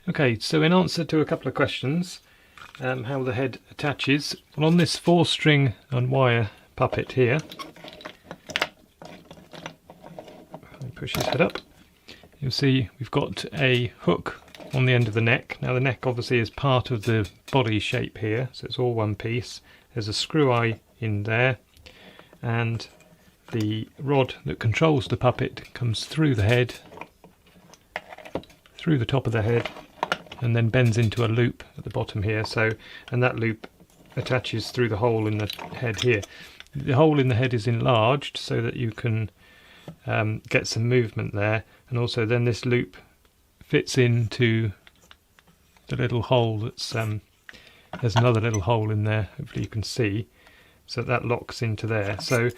Okay, so in answer to a couple of questions, how the head attaches, well, on this 4-string and wire puppet here, if I push his head up, you'll see we've got a hook on the end of the neck. Now the neck obviously is part of the body shape here, so it's all one piece. There's a screw eye in there, and the rod that controls the puppet comes through the head, through the top of the head, and then bends into a loop at the bottom here. So, and that loop attaches through the hole in the head here. The hole in the head is enlarged so that you can get some movement there, and also then this loop fits into the little hole that's there's another little hole in there, hopefully you can see, so that locks into there. So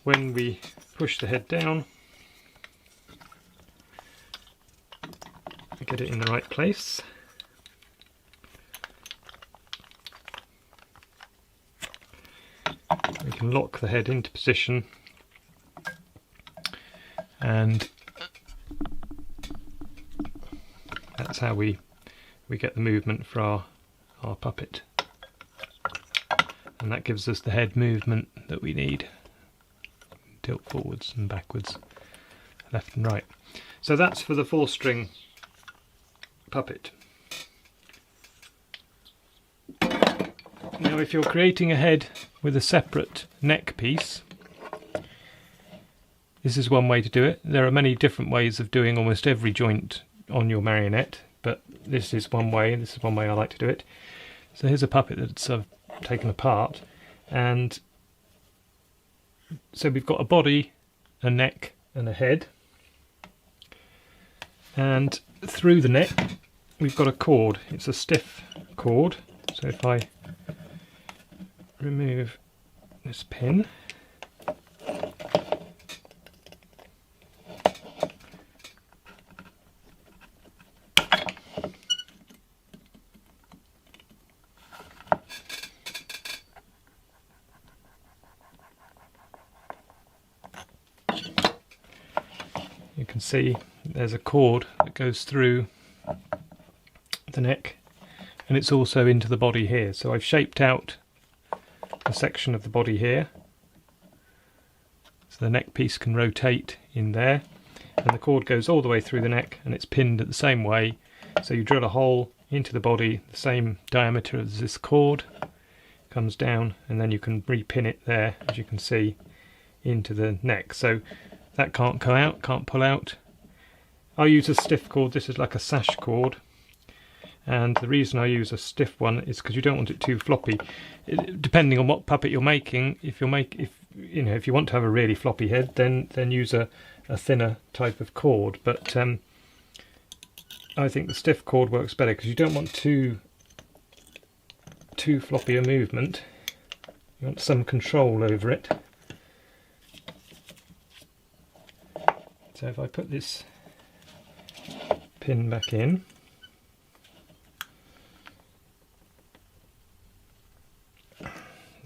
when we push the head down, get it in the right place, we can lock the head into position, and that's how we get the movement for our puppet, and that gives us the head movement that we need. Tilt forwards and backwards, left and right. So that's for the 4-string puppet. Now if you're creating a head with a separate neck piece, this is one way to do it. There are many different ways of doing almost every joint on your marionette, but this is one way, and this is one way I like to do it. So here's a puppet that's taken apart, and so we've got a body, a neck and a head, and through the neck we've got a cord. It's a stiff cord, so if I remove this pin, you can see there's a cord that goes through the neck, and it's also into the body here. So I've shaped out a section of the body here, so the neck piece can rotate in there, and the cord goes all the way through the neck, and it's pinned the same way. So you drill a hole into the body the same diameter as this cord, comes down, and then you can repin it there, as you can see, into the neck. So that can't come out, can't pull out. I use a stiff cord. This is like a sash cord, and the reason I use a stiff one is because you don't want it too floppy. Depending on what puppet you're making, if you want to have a really floppy head, then use a thinner type of cord. But I think the stiff cord works better because you don't want too floppy a movement. You want some control over it. So if I put this pin back in,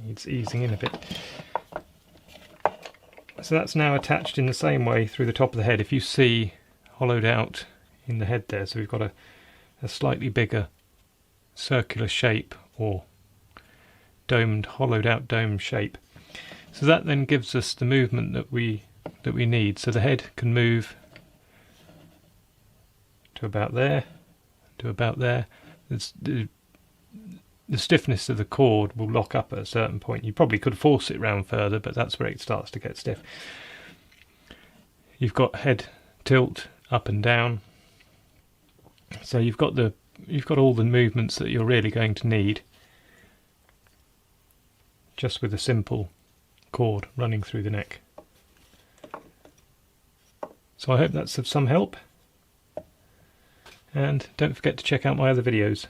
needs easing in a bit. So that's now attached in the same way through the top of the head. If you see, hollowed out in the head there, so we've got a slightly bigger circular shape, or domed, hollowed out dome shape. So that then gives us the movement that we need. So the head can move to about there, to about there. The stiffness of the cord will lock up at a certain point. You probably could force it round further, but that's where it starts to get stiff. You've got head tilt up and down, so you've got all the movements that you're really going to need just with a simple cord running through the neck. So I hope that's of some help, and don't forget to check out my other videos.